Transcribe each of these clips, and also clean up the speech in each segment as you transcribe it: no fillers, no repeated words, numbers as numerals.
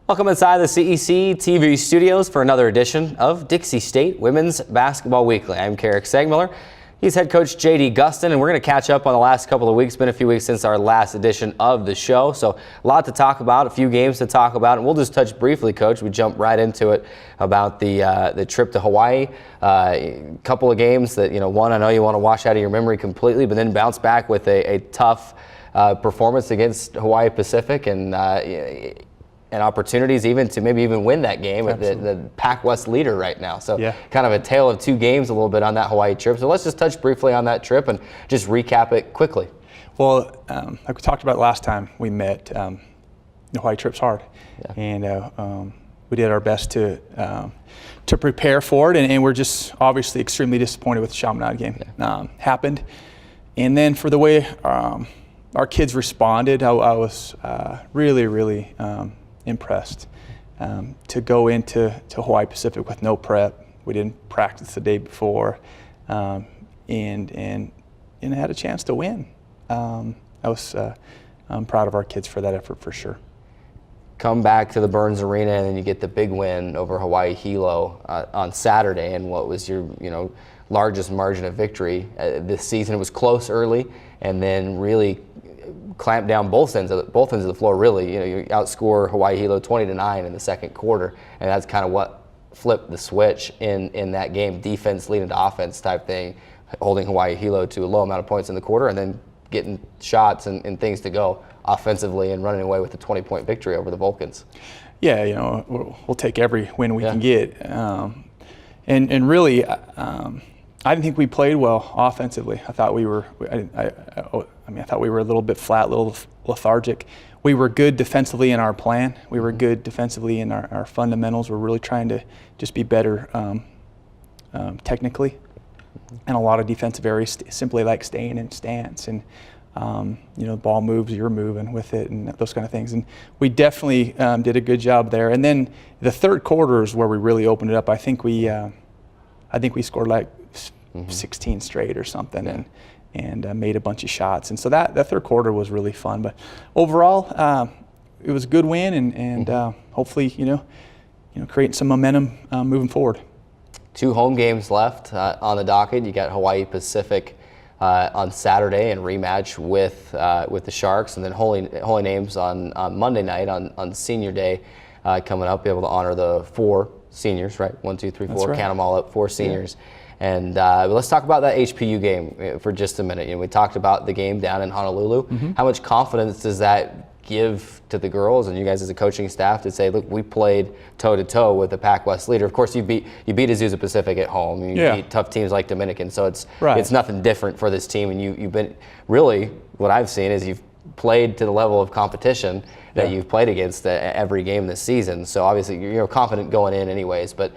Welcome inside the CEC TV studios for another edition of Dixie State Women's Basketball Weekly. I'm Kerrick Segmiller. He's head coach JD Gustin, and we're going to catch up on the last couple of weeks. It's been a few weeks since our last edition of the show, so a lot to talk about, a few games to talk about, and we'll just touch briefly, Coach. We jump right into it about the trip to Hawaii. A couple of games that, one I know you want to wash out of your memory completely, but then bounce back with a tough performance against Hawaii Pacific and opportunities even to maybe even win that game at the Pac West leader right now. So kind of a tale of two games a little bit on that Hawaii trip. So let's just touch briefly on that trip and just recap it quickly. Well, like we talked about last time we met, the Hawaii trip's hard. And we did our best to prepare for it, and we're just obviously extremely disappointed with the Chaminade game. Happened. And then for the way our kids responded, I was really impressed to go into Hawaii Pacific with no prep. We didn't practice the day before, and had a chance to win. I'm proud of our kids for that effort for sure. Come back to the Burns Arena and then you get the big win over Hawai'i Hilo on Saturday, and what was your largest margin of victory this season. It was close early, and then really clamped down both ends of the floor. Really, you outscore Hawai'i Hilo 20-9 in the second quarter, and that's kind of what flipped the switch in that game. Defense leading to offense type thing, holding Hawai'i Hilo to a low amount of points in the quarter, and then getting shots and things to go offensively and running away with a 20-point victory over the Vulcans. Yeah, we'll take every win we can get, and really, I didn't think we played well offensively. I thought we were. I thought we were a little bit flat, a little lethargic. We were good defensively in our plan. We were good defensively in our fundamentals. We're really trying to just be better technically, and a lot of defensive areas simply like staying in stance, and the ball moves, you're moving with it, and those kind of things. And we definitely did a good job there. And then the third quarter is where we really opened it up. I think we scored like 16 straight or something, and made a bunch of shots. And so that third quarter was really fun. But overall, it was a good win, and hopefully, creating some momentum moving forward. Two home games left on the docket. You got Hawaii Pacific on Saturday and rematch with the Sharks, and then Holy Names on Monday night on Senior Day coming up. Be able to honor the 4 seniors, right? 1, 2, 3, 4. Count them all up. 4 seniors. And let's talk about that HPU game for just a minute. We talked about the game down in Honolulu. How much confidence does that give to the girls and you guys as a coaching staff to say, look, we played toe-to-toe with the Pac West leader? Of course, you beat Azusa Pacific at home. You beat tough teams like Dominican, so it's nothing different for this team. And you've been really, what I've seen is you've played to the level of competition that you've played against every game this season. So obviously you're confident going in anyways, but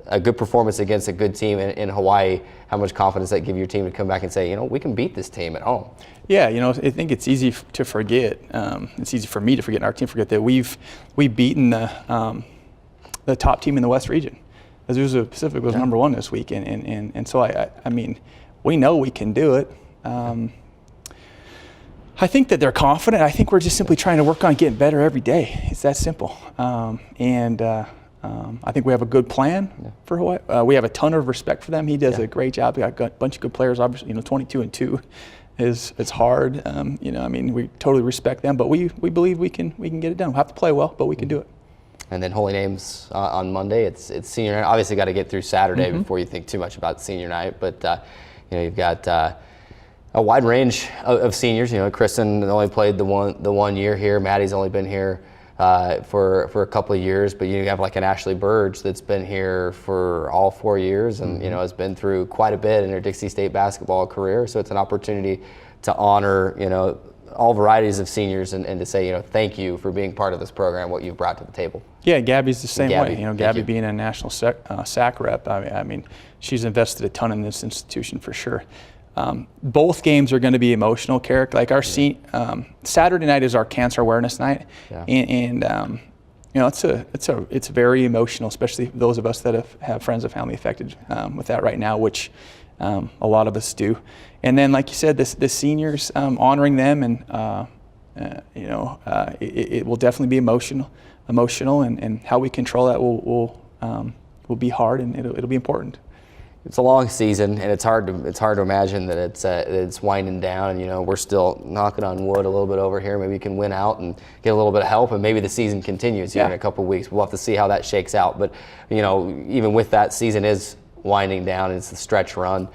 a good performance against a good team in Hawaii, how much confidence does that give your team to come back and say, we can beat this team at home? Yeah, I think it's easy to forget. It's easy for me to forget and our team forget that we've beaten the top team in the West region. Azusa Pacific was number 1 this week, and so I mean, we know we can do it. I think that they're confident. I think we're just simply trying to work on getting better every day. It's that simple. I think we have a good plan for Hawaii. We have a ton of respect for them. He does a great job. We got a bunch of good players. Obviously, 22-2 it's hard. We totally respect them, but we believe we can get it done. We'll have to play well, but we can do it. And then Holy Names on Monday. It's senior night. Obviously, got to get through Saturday before you think too much about senior night. But you've got a wide range of seniors. Kristen only played the one year here. Maddie's only been here for a couple of years, but you have like an Ashley Burge that's been here for all 4 years, and has been through quite a bit in her Dixie State basketball career. So it's an opportunity to honor all varieties of seniors and to say thank you for being part of this program, what you've brought to the table. Yeah, Gabby's the same way. Gabby being a national SAC rep, I mean she's invested a ton in this institution for sure. Both games are going to be emotional, Kerrick. Like our Saturday night is our cancer awareness night, and it's very emotional, especially those of us that have friends and family affected with that right now, which a lot of us do. And then, like you said, the seniors, honoring them, and it will definitely be emotional. emotional, and how we control that will be hard, and it'll be important. It's a long season, and it's hard to imagine that it's winding down. And we're still knocking on wood a little bit over here. Maybe you can win out and get a little bit of help, and maybe the season continues here in a couple of weeks. We'll have to see how that shakes out. But even with that, season is winding down. It's the stretch run.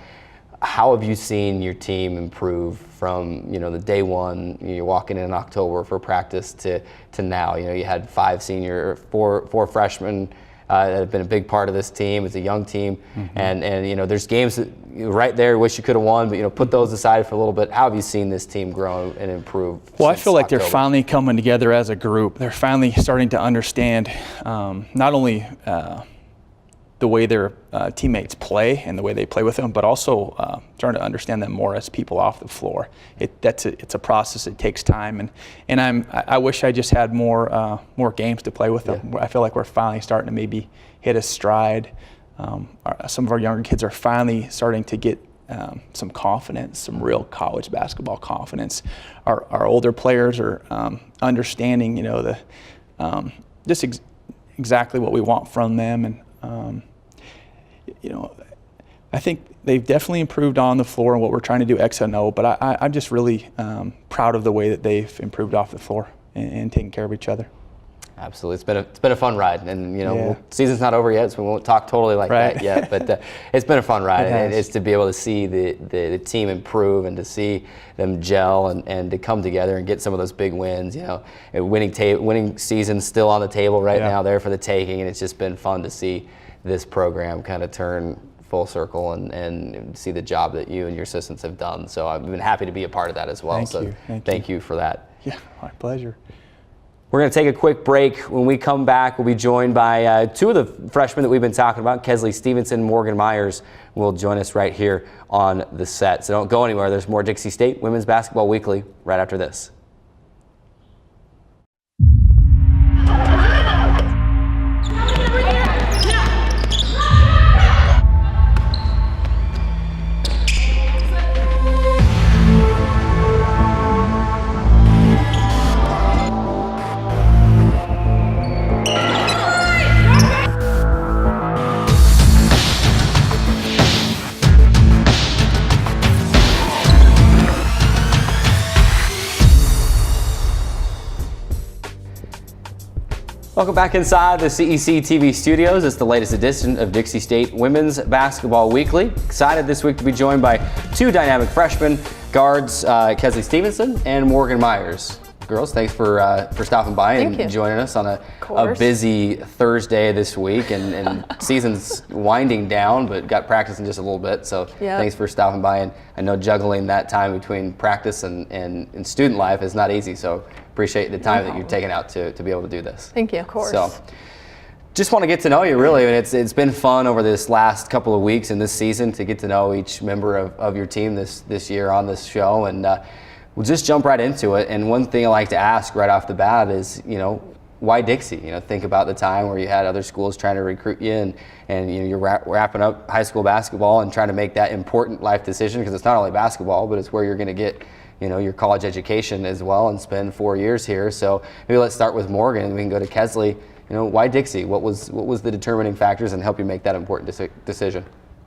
How have you seen your team improve from the day one, you're walking in October for practice, to now? You had four freshmen that have been a big part of this team. It's a young team, and there's games that right there wish you could have won, but put those aside for a little bit. How have you seen this team grow and improve? Well, I feel like they're finally coming together as a group. They're finally starting to understand not only the way their teammates play and the way they play with them, but also starting to understand them more as people off the floor. It's a process. It takes time, and I wish I just had more games to play with them. I feel like we're finally starting to maybe hit a stride. Some of our younger kids are finally starting to get some confidence, some real college basketball confidence. Our older players are understanding, exactly what we want from them, and I think they've definitely improved on the floor and what we're trying to do X and O, but I'm just really proud of the way that they've improved off the floor and taking care of each other. Absolutely, it's been a fun ride, and season's not over yet, so we won't talk totally like that yet. But it's been a fun ride, and it's to be able to see the team improve and to see them gel and to come together and get some of those big wins. Winning season's still on the table right now, there for the taking, and it's just been fun to see this program kind of turn full circle and see the job that you and your assistants have done. So I've been happy to be a part of that as well. Thank you for that. Yeah, my pleasure. We're going to take a quick break. When we come back, we'll be joined by two of the freshmen that we've been talking about, Keslee, Stevenson, Morgan Meyers, will join us right here on the set. So don't go anywhere. There's more Dixie State Women's Basketball Weekly right after this. Welcome back inside the CEC TV studios. It's the latest edition of Dixie State Women's Basketball Weekly. Excited this week to be joined by two dynamic freshmen, guards Keslee Stevenson and Morgan Meyers. Girls, thanks for stopping by and joining us on a busy Thursday this week, and season's winding down, but got practice in just a little bit. So thanks for stopping by, and I know juggling that time between practice and student life is not easy. So appreciate the time that you're taking out to be able to do this. Thank you. Of course. So just want to get to know you, really. And it's been fun over this last couple of weeks in this season to get to know each member of your team this year on this show, and we'll just jump right into it. And one thing I like to ask right off the bat is, why Dixie? Think about the time where you had other schools trying to recruit you, and you're wrapping up high school basketball and trying to make that important life decision, because it's not only basketball, but it's where you're going to get your college education as well and spend 4 years here. So maybe let's start with Morgan, and we can go to Keslee. Why Dixie? What was the determining factors and help you make that important decision?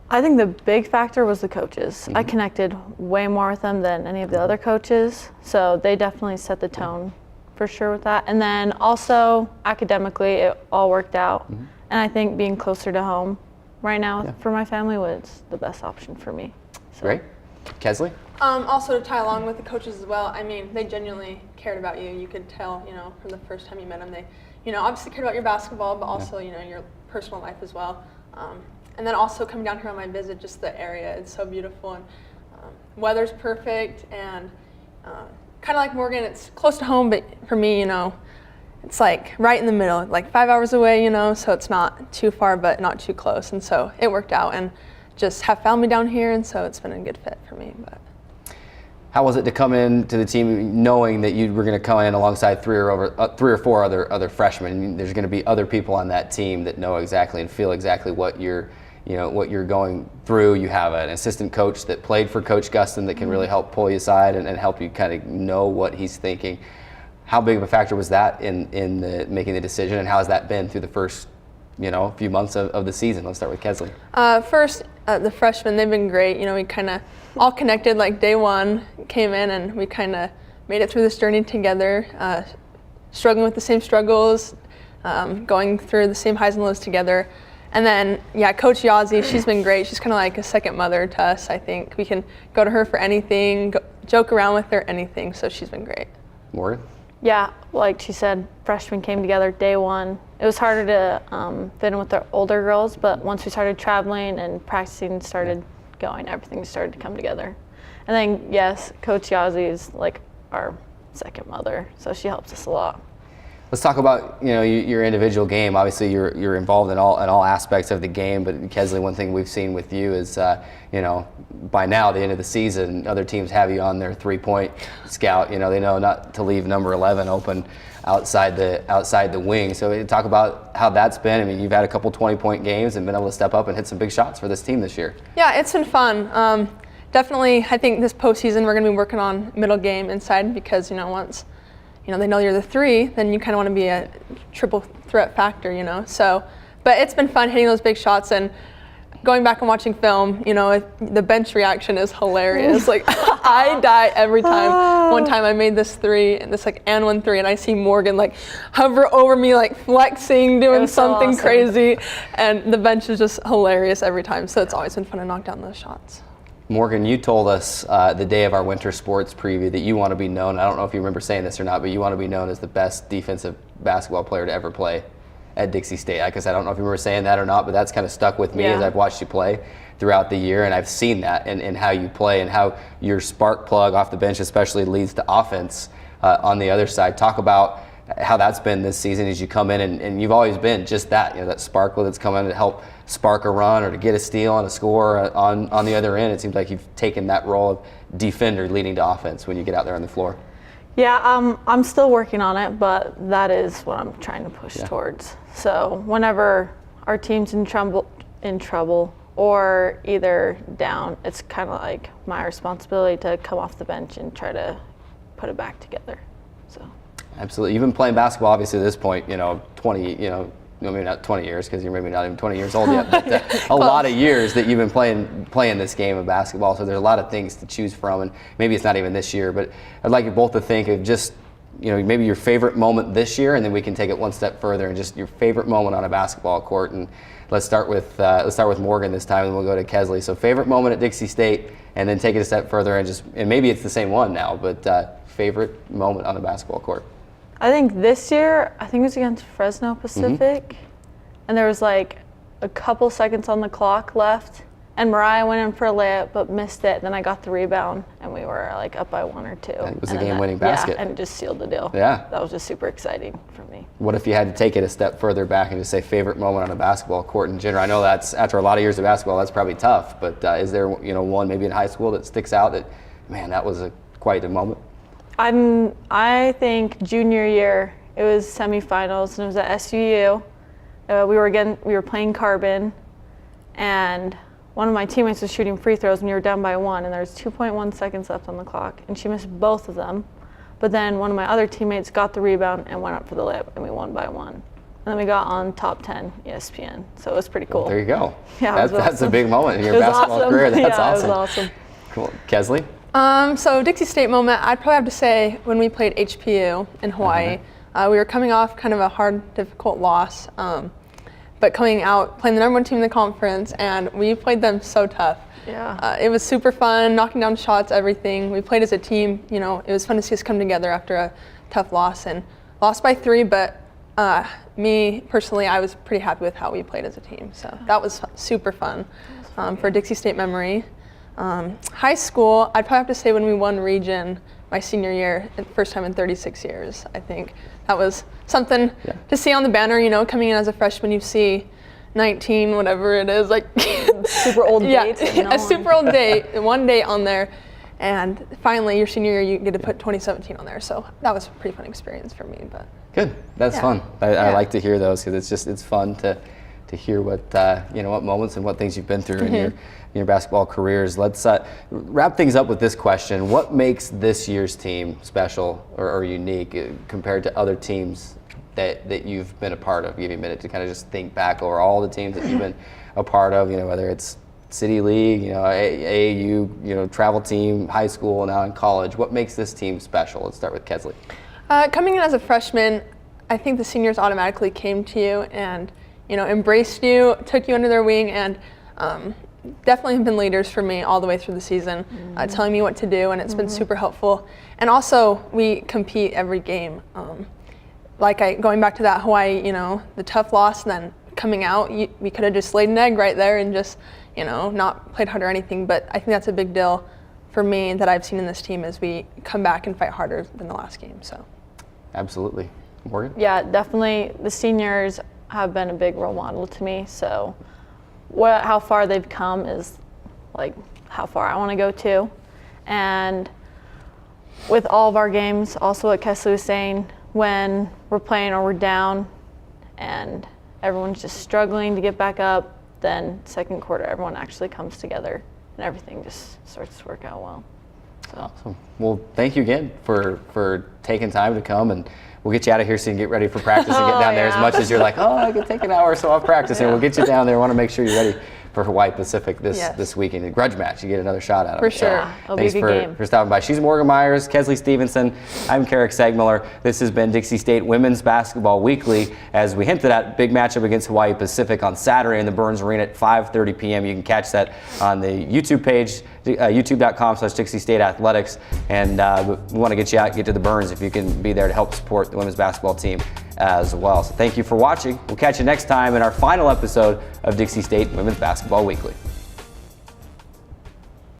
I think the big factor was the coaches. I connected way more with them than any of the other coaches, so they definitely set the tone for sure with that. And then also academically, it all worked out. And I think being closer to home right now for my family was the best option for me. So. Great. Keslee? Also to tie along with the coaches as well, I mean, they genuinely cared about you. You could tell, from the first time you met them, they, obviously cared about your basketball, but also, your personal life as well. And then also coming down here on my visit, just the area, it's so beautiful, and weather's perfect, and kind of like Morgan, it's close to home, but for me, it's like right in the middle, like 5 hours away, so it's not too far, but not too close, and so it worked out, and just have family down here, and so it's been a good fit for me. But how was it to come into the team knowing that you were going to come in alongside three or four other freshmen? There's going to be other people on that team that know exactly and feel exactly what you're going through. You have an assistant coach that played for Coach Gustin that can really help pull you aside and help you kind of know what he's thinking. How big of a factor was that in making the decision, and how has that been through the first few months of the season? Let's start with Keslee. First, the freshmen, they've been great. We kind of all connected like day one, came in, and we kind of made it through this journey together, struggling with the same struggles, going through the same highs and lows together. And then, Coach Yazzie, she's been great. She's kind of like a second mother to us, I think. We can go to her for anything, joke around with her, anything, so she's been great. Morgan? Yeah, like she said, freshmen came together day one. It was harder to fit in with the older girls, but once we started traveling and practicing started going, everything started to come together. And then, yes, Coach Yazzie is like our second mother, so she helps us a lot. Let's talk about your individual game. Obviously, you're involved in all aspects of the game. But Keslee, one thing we've seen with you is by now the end of the season, other teams have you on their 3-point scout. They know not to leave number 11 open outside the wing. So talk about how that's been. I mean, you've had a couple 20-point games and been able to step up and hit some big shots for this team this year. Yeah, it's been fun. Definitely, I think this postseason we're going to be working on middle game inside because once they know you're the 3, then you kind of want to be a triple threat factor, So, but it's been fun hitting those big shots and going back and watching film, the bench reaction is hilarious. Like, I die every time. One time I made this 3, and this and 1 3, and I see Morgan hover over me, flexing, doing something awesome. crazy, and the bench is just hilarious every time. So it's always been fun to knock down those shots. Morgan, you told us the day of our winter sports preview that you want to be known, I don't know if you remember saying this or not, but you want to be known as the best defensive basketball player to ever play at Dixie State. I guess I don't know if you remember saying that or not, but that's kind of stuck with me as I've watched you play throughout the year, and I've seen that in how you play and how your spark plug off the bench especially leads to offense on the other side. Talk about how that's been this season as you come in, and you've always been just that, that sparkle that's come in to help spark a run or to get a steal and a score on the other end. It seems like you've taken that role of defender leading to offense when you get out there on the floor. Yeah, I'm still working on it, but that is what I'm trying to push towards. So whenever our team's in trouble or either down, it's kind of like my responsibility to come off the bench and try to put it back together. So. Absolutely. You've been playing basketball, obviously, at this point, 20, maybe not 20 years because you're maybe not even 20 years old yet, but a lot of years that you've been playing this game of basketball. So there's a lot of things to choose from, and maybe it's not even this year, but I'd like you both to think of just, maybe your favorite moment this year, and then we can take it one step further and just your favorite moment on a basketball court. And let's start with Morgan this time, and we'll go to Keslee. So favorite moment at Dixie State, and then take it a step further and maybe it's the same one now, but favorite moment on the basketball court. I think this year, it was against Fresno Pacific, and there was a couple seconds on the clock left, and Mariah went in for a layup but missed it. Then I got the rebound, and we were up by 1 or 2. And it was a game-winning basket. Yeah, and it just sealed the deal. Yeah. That was just super exciting for me. What if you had to take it a step further back and just say favorite moment on a basketball court in general? I know that's, after a lot of years of basketball, that's probably tough, but is there one maybe in high school that sticks out that, man, that was quite a moment? I think junior year, it was semifinals, and it was at SUU. We were playing Carbon, and one of my teammates was shooting free throws, and we were down by 1, and there was 2.1 seconds left on the clock, and she missed both of them. But then one of my other teammates got the rebound and went up for the layup, and we won by 1. And then we got on top 10 ESPN, so it was pretty cool. Well, there you go. Yeah, that's a big moment in your basketball career. That's awesome. It was awesome. Cool. Keslee? So Dixie State moment, I'd probably have to say when we played HPU in Hawaii. We were coming off kind of a hard, difficult loss, but coming out, playing the #1 team in the conference, and we played them so tough. Yeah. It was super fun, knocking down shots, everything. We played as a team. It was fun to see us come together after a tough loss, and lost by 3, but me personally, I was pretty happy with how we played as a team. So that was super fun for Dixie State memory. High school, I'd probably have to say when we won region my senior year, first time in 36 years. I think that was something to see on the banner, coming in as a freshman, you see 19, whatever it is, super old dates. A super old date, one date on there. And finally, your senior year, you get to put 2017 on there. So that was a pretty fun experience for me. But good, that's fun. I like to hear those because it's fun to hear what what moments and what things you've been through in your basketball careers. Let's wrap things up with this question: what makes this year's team special or unique compared to other teams that you've been a part of? Give you a minute to kind of just think back over all the teams that you've been a part of. Whether it's City League, AAU, travel team, high school, now in college. What makes this team special? Let's start with Keslee. Coming in as a freshman, I think the seniors automatically came to you and embraced you, took you under their wing, and definitely have been leaders for me all the way through the season, telling me what to do, and it's been super helpful. And also, we compete every game. Going back to that Hawaii, the tough loss, and then coming out, we could have just laid an egg right there and just, not played hard or anything. But I think that's a big deal for me that I've seen in this team as we come back and fight harder than the last game. So, absolutely. Morgan? Yeah, definitely. The seniors have been a big role model to me. So, how far they've come is how far I want to go too. And with all of our games, also what Keslee was saying, when we're playing or we're down and everyone's just struggling to get back up, then second quarter everyone actually comes together and everything just starts to work out well. So. Awesome. Well, thank you again for taking time to come, and we'll get you out of here so you can get ready for practice and get down there as much as you're like, I could take an hour or so off practice, and we'll get you down there. I want to make sure you're ready for Hawaii Pacific this weekend. A grudge match, you get another shot at it. For sure. Yeah, it'll be a good game. For stopping by. She's Morgan Meyers, Keslee Stephenson. I'm Carrick Segmiller. This has been Dixie State Women's Basketball Weekly. As we hinted at, big matchup against Hawaii Pacific on Saturday in the Burns Arena at 5:30 p.m. You can catch that on the YouTube page, youtube.com/Dixie State Athletics. And we want to get you out, get to the Burns if you can be there to help support the women's basketball team as well. So thank you for watching. We'll catch you next time in our final episode of Dixie State Women's Basketball Weekly.